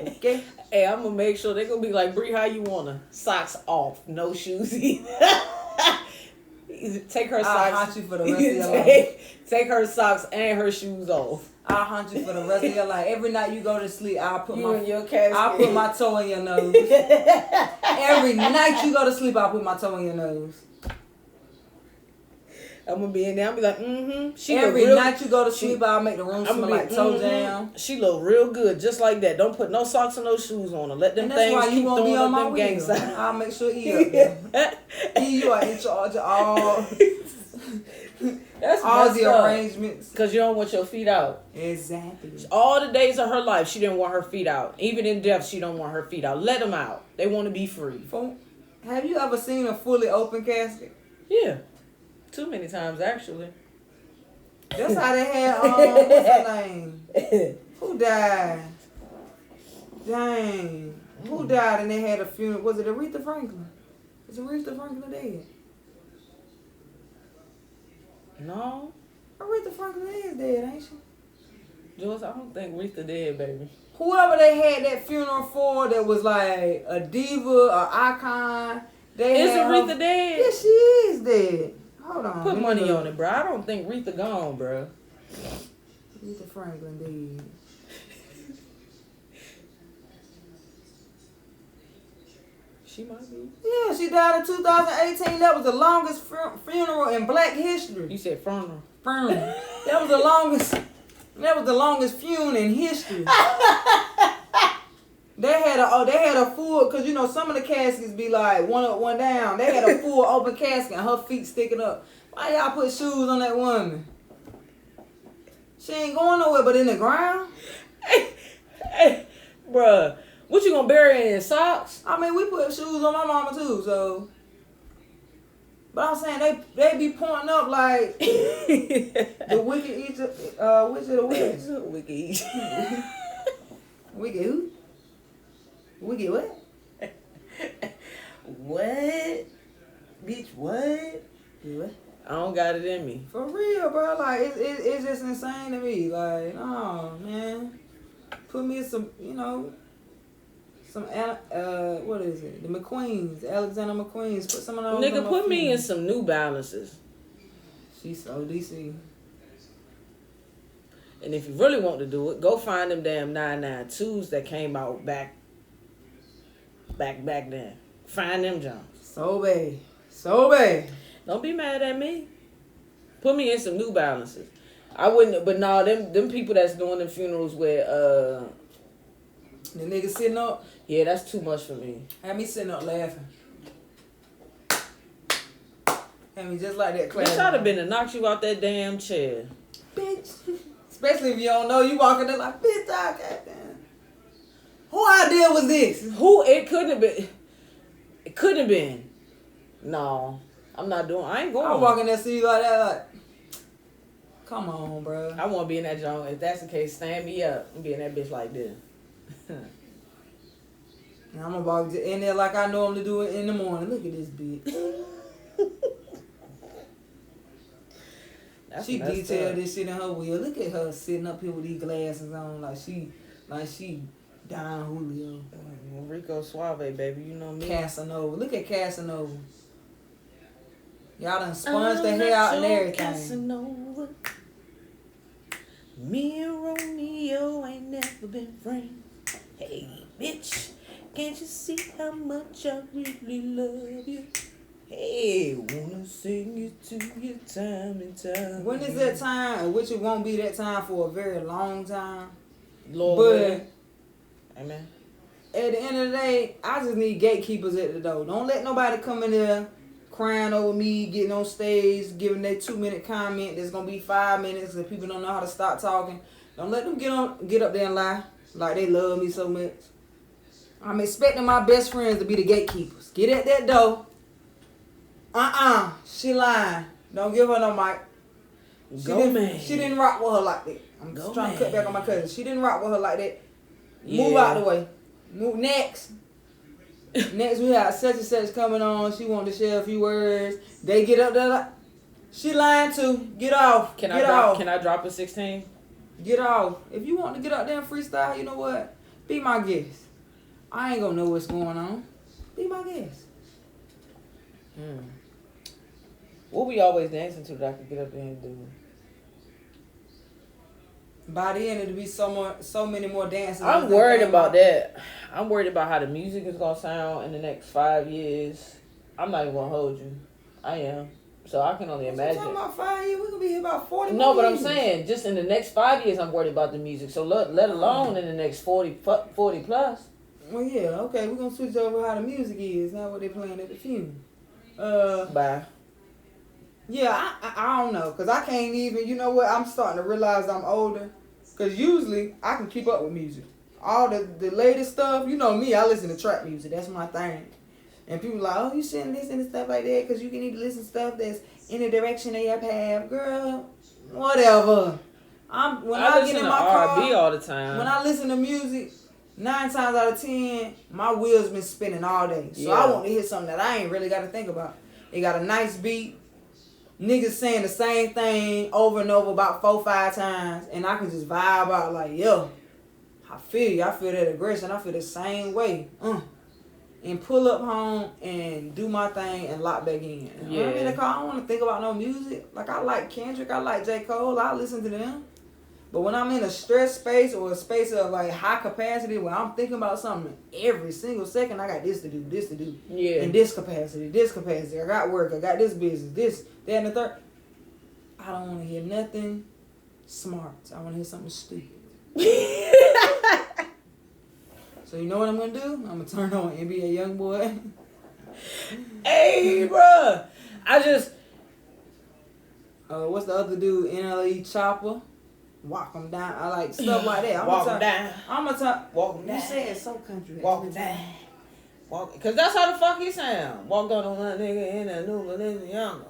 Okay. Hey, I'm gonna make sure they gonna be like, Bree, how you wanna? Socks off, no shoes either. Take her socks. I'll haunt you for the rest of your life. Take her socks and her shoes off. I'll haunt you for the rest of your life. Every night you go to sleep, I'll put my toe in your nose. Every night you go to sleep, I'll put my toe in your nose. I'm gonna be in there. I'll be like, Every night you go to sleep, I'll make the room smell like toe jam. She look real good, just like that. Don't put no socks and no shoes on her. Let them things keep throwing up them gang signs. I'll make sure E up there. You are in charge of all. That's all the arrangements. Because you don't want your feet out. Exactly. All the days of her life, she didn't want her feet out. Even in death, she don't want her feet out. Let them out. They want to be free. Have you ever seen a fully open casket? Yeah. Too many times, actually. That's how they had, what's her name? Who died? Dang. Who died and they had a funeral? Was it Aretha Franklin? Is Aretha Franklin dead? No. Aretha Franklin is dead, ain't she? Joyce, I don't think Aretha dead, baby. Whoever they had that funeral for that was like a diva, an icon. Is Aretha dead? Yeah, she is dead. Hold on. Put money on it, bro. I don't think Aretha gone, bro. Aretha Franklin dead. She might be. Yeah, she died in 2018. That was the longest funeral in Black history. You said funeral. Funeral. That was the longest funeral in history. They had a full, cause you know some of the caskets be like one up, one down. They had a full open casket and her feet sticking up. Why y'all put shoes on that woman? She ain't going nowhere but in the ground. Hey, bruh, what you gonna bury in socks? I mean, we put shoes on my mama too, so. But I'm saying they be pointing up like the Wicked Egypt, Witch of the West. Wicked Egypt. Wicked who? Wicked what? What? Bitch, what? Yeah. I don't got it in me. For real, bro. Like, it's just insane to me. Like, oh, man. Put me in some, what is it? The McQueens. Alexander McQueens. Put some of those Nigga, put me in some New Balances. She's so DC. And if you really want to do it, go find them damn 992s that came out back then. Find them Johns. So bad. Don't be mad at me. Put me in some New Balances. I wouldn't, but nah, them people that's doing them funerals where the nigga sitting up. Yeah, that's too much for me. Had me sitting up laughing. Had me just like that class. Bitch, I'd have been to knock you out that damn chair. Bitch. Especially if you don't know, you walking there like, bitch, I got that. Who idea was this? It couldn't have been. It couldn't have been. No, I'm not doing. I ain't going. I'm walking there, see you like that, like, come on, bro. I want to be in that joint. If that's the case, stand me up and be in that bitch like this. I'm gonna walk in there like I normally do it in the morning. Look at this bitch. She detailed this shit in her wheel. Look at her sitting up here with these glasses on, like she Don Julio. Rico Suave, baby, you know me. Casanova. Look at Casanova. Y'all done sponged the hair out and everything. Casanova. Me and Romeo ain't never been friends. Hey, bitch. Can't you see how much I really love you? Hey, wanna sing it to you time and time. When is that time? Which it won't be that time for a very long time. Lord But willing. Amen. at the end of the day, I just need gatekeepers at the door. Don't let nobody come in there crying over me, getting on stage, giving their 2-minute comment that's gonna be 5 minutes and people don't know how to stop talking. Don't let them get up there and lie like they love me so much. I'm expecting my best friends to be the gatekeepers. Get at that door. She lying. Don't give her no mic. She didn't rock with her like that. I'm just trying to cut back on my cousin. She didn't rock with her like that. Yeah. Move out the way. Move next. Next we have such and such coming on. She wanted to share a few words. They get up there like, she lying too. Get off. Can I drop a 16? Get off. If you want to get up there and freestyle, you know what? Be my guest. I ain't gonna know what's going on. Be my guest. What we always dancing to that I could get up there and do? By the end, it'll be so many more dances. I'm worried about that. I'm worried about how the music is gonna sound in the next 5 years. I'm not even gonna hold you. I am. So I can only imagine. Talking about 5 years, we could be here about 40. No, but I'm saying just in the next 5 years, I'm worried about the music. So let alone in the next 40 plus. Well, yeah, okay, we're gonna switch over how the music is. Not what they playing at the funeral. Bye. Yeah, I don't know, cause I can't even. You know what? I'm starting to realize I'm older, cause usually I can keep up with music. All the latest stuff, you know me, I listen to trap music. That's my thing. And people like, oh, you shouldn't listen to stuff like that, cause you can need to listen to stuff that's in the direction they have. Girl, whatever. When I get in my car, R&B all the time. When I listen to music, 9 times out of 10, my wheels been spinning all day. So I want to hear something that I ain't really got to think about. It got a nice beat. Niggas saying the same thing over and over about 4-5 times, and I can just vibe out like, yo, I feel you. I feel that aggression. I feel the same way. And pull up home and do my thing and lock back in. Yeah. When I'm in the car, I don't want to think about no music. Like, I like Kendrick. I like J. Cole. I listen to them. But when I'm in a stress space or a space of like high capacity where I'm thinking about something every single second, I got this to do. Yeah. In this capacity. I got work. I got this business. This, that, and the third. I don't want to hear nothing smart. I want to hear something stupid. So you know what I'm going to do? I'm going to turn on NBA Youngboy. Hey, bruh. What's the other dude? NLE Chopper. Walk them down. I like stuff like that. Walk them down. I'm gonna talk. Walk them down. You say it's so country. Walk them down. Cause that's how the fuck he sound. Walk on that nigga in a new Balenciaga.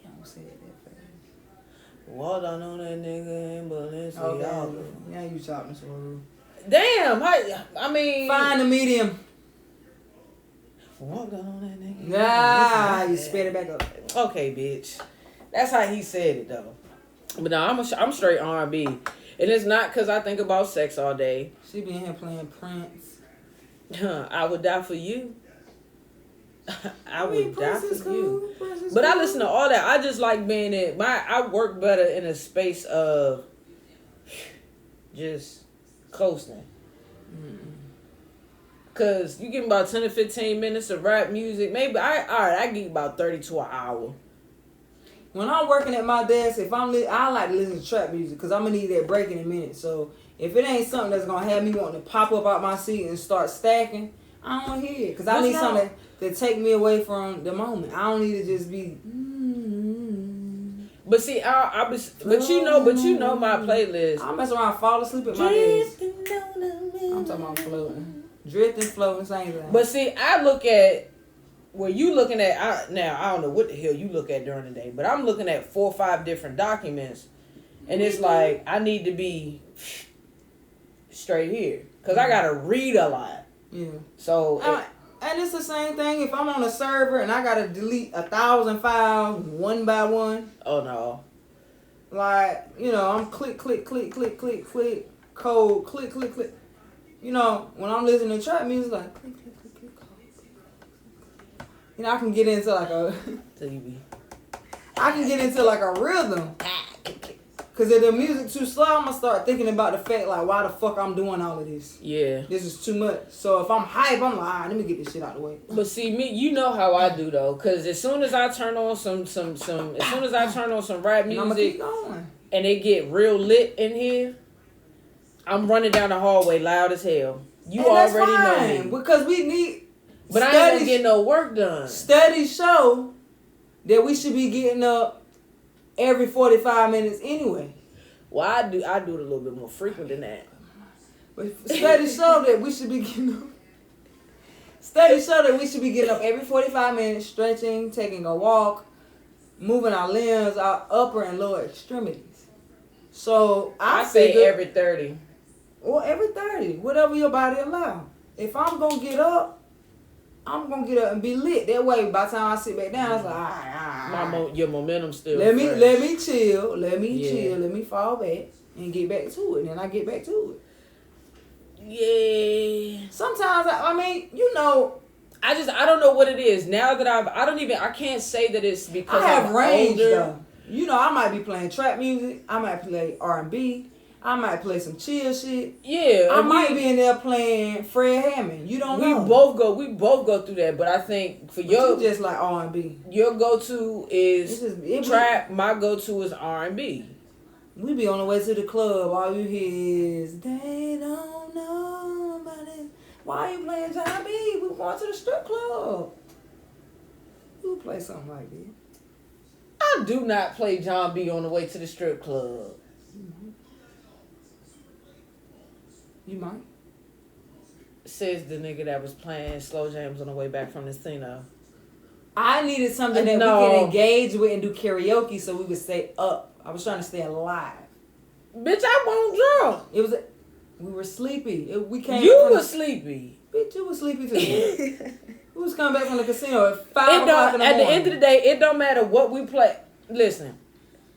Don't say it that fast. Walk on that nigga in Balenciaga. Okay. Yeah, you chopping so. Damn. I mean. Find the medium. Walk on that nigga. Nah, you spit it back up. Okay, bitch. That's how he said it though. But no, I'm straight R&B, and it's not because I think about sex all day. She be in here playing Prince. I would die for you. I would die for you. But I listen to all that. I just like being in I work better in a space of just coasting. Cause you give me about 10 to 15 minutes of rap music. Maybe I give about 30 to an hour. When I'm working at my desk, I like to listen to trap music because I'm gonna need that break in a minute. So if it ain't something that's gonna have me wanting to pop up out my seat and start stacking, I don't want to hear it because I need something to take me away from the moment. I don't need to just be. But see, but you know my playlist. I mess around, fall asleep at my desk. I'm talking about floating, drifting, floating, same thing. But see, I look at. Well, you looking at now? I don't know what the hell you look at during the day, but I'm looking at 4 or 5 different documents, and it's like I need to be straight here because I gotta read a lot. Yeah. So and it's the same thing if I'm on a server and I gotta delete 1,000 files one by one. Oh no. Like I'm click, code, click. When I'm listening to trap music, like click. I can get into like a. TV. I can get into like a rhythm. Cause if the music too slow, I'm gonna start thinking about the fact like, why the fuck I'm doing all of this? Yeah. This is too much. So if I'm hype, I'm like, all right, let me get this shit out of the way. But see me, you know how I do though, cause as soon as I turn on some rap And I'ma keep music going. and it get real lit in here, I'm running down the hallway loud as hell. You And that's already know fine, me. because we need. But I ain't gonna get no work done. Studies show that we should be getting up every 45 minutes anyway. Well, I do it a little bit more frequent than that. But studies show that we should be getting up. Studies show that we should be getting up every 45 minutes, stretching, taking a walk, moving our limbs, our upper and lower extremities. So I say every 30. Or every 30, whatever your body allow. If I'm gonna get up, I'm gonna get up and be lit. That way, by the time I sit back down, it's like, all right. Your momentum still. Let me chill. Let me Yeah. chill. Let me fall back and get back to it. And then I get back to it. Yeah. Sometimes I mean, you know, I don't know what it is. Now that I can't say that it's because I have I'm range older. though. You know, I might be playing trap music. I might play R&B. I might play some chill shit. Yeah. I might be in there playing Fred Hammond. You don't know. We both go through that, but I think for But your you just like R&B. your go-to is It trap. My go-to is R&B. We be on the way to the club. All you hear is, they don't know about it. Why are you playing John B? We going to the strip club. You play something like that. I do not play John B on the way to the strip club. You might. Says the nigga that was playing slow jams on the way back from the casino. I needed something that we could engage with and do karaoke so we would stay up. I was trying to stay alive. Bitch, I won't drunk. We were sleepy. We came. You were sleepy. Bitch, you was sleepy too. We was coming back from the casino at 5 o'clock in the morning. At the end of the day, it don't matter what we play. Listen,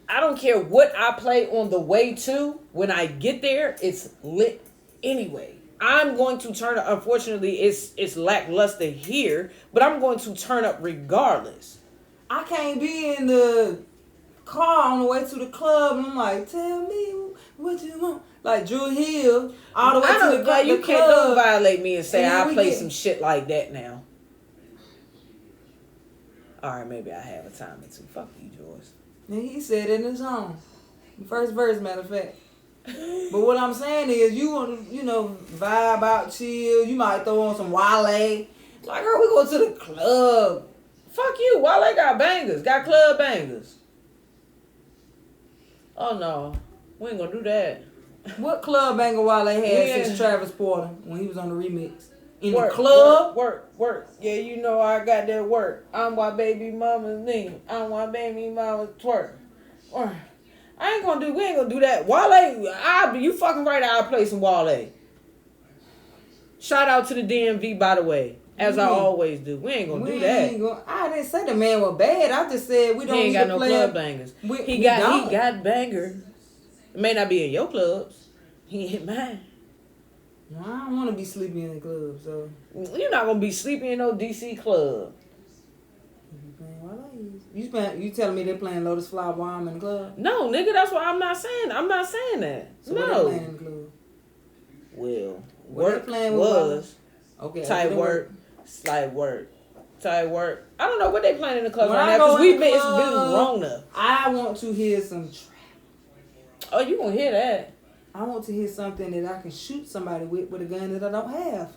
I don't care what I play on the way to. When I get there, it's lit anyway. I'm going to turn up. Unfortunately, it's lackluster here, but I'm going to turn up regardless. I can't be in the car on the way to the club and I'm like, tell me what you want. Like Drew Hill, all the way to the club. You can't don't violate me and say I play some shit like that now. Alright, maybe I have a time or two. Fuck you, George. And he said it in his song. The first verse, matter of fact. But what I'm saying is, you want to, vibe out, chill. You might throw on some Wale. Like, girl, we go to the club. Fuck you. Wale got bangers. Got club bangers. Oh, no. We ain't gonna do that. What club banger Wale had since Travis Porter when he was on the remix? In the club? Work. Yeah, you know I got that work. I'm my baby mama's name. I'm my baby mama's twerk. Work. We ain't gonna do that. Wale, you fucking right, I'll play some Wale. Shout out to the DMV, by the way, as I always do. We ain't gonna do that. I didn't say the man was bad. I just said we don't He ain't need got to no play club bangers. He got bangers. It may not be in your clubs. He ain't hit mine. I don't want to be sleepy in the club, so. You're not gonna be sleepy in no DC club. You telling me they're playing Lotus Flower Bomb in the club? No, nigga, that's what I'm not saying. I'm not saying that. So no. What they playing in the club? Well, work playing was okay. Tight work, slight work, tight work. I don't know what they playing in the club when right now because it's been Rona. I want to hear some trap. Oh, you gonna hear that? I want to hear something that I can shoot somebody with a gun that I don't have.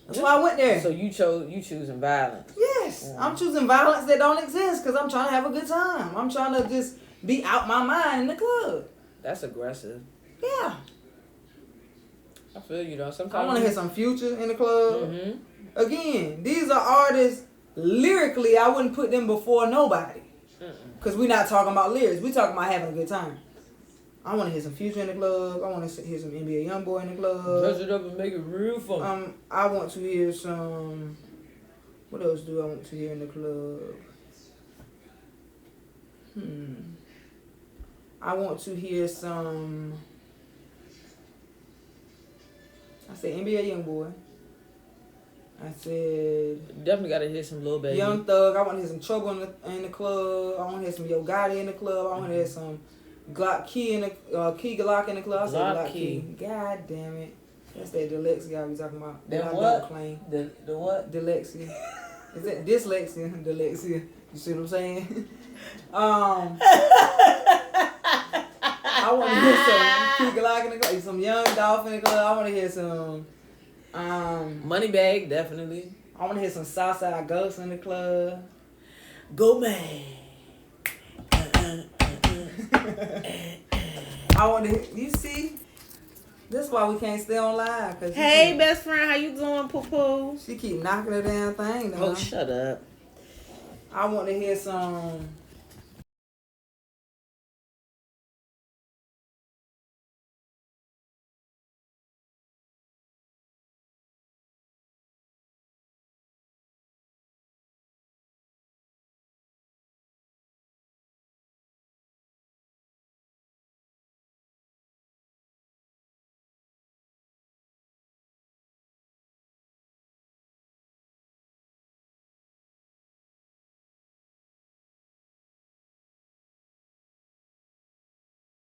That's why I went there. So you choosing violence? Yes, I'm choosing violence that don't exist because I'm trying to have a good time. I'm trying to just be out my mind in the club. That's aggressive. Yeah. I feel you though. Sometimes I want to hear some Future in the club. Mm-hmm. Again, these are artists. Lyrically, I wouldn't put them before nobody. Because we're not talking about lyrics. We're talking about having a good time. I want to hear some Future in the club. I want to hear some NBA Youngboy in the club. Dress it up and make it real fun. I want to hear some... What else do I want to hear in the club? I want to hear some... I said NBA Youngboy. I said... Definitely got to hear some Lil Baby. Young Thug. I want to hear some Trouble in the club. I want to hear some Yo Gotti in the club. I want to hear some Glock Key in the Key Glock in the club. I said Glock Glock Key. Key. God damn it. That's that dyslexia we talking about. That I what? don't claim. The what? Dyslexia. Is that dyslexia? Dyslexia. You see what I'm saying? I want to hear some Key Glock in the club, some Young Dolph in the club. I want to hear some Moneybag, definitely. I want to hear some Southside Ghost in the club. Go man. I want to. You see, that's why we can't stay on live. Cause Hey, best friend, how you doing, poo poo? she keep knocking the damn thing down. Oh, shut up. I want to hear some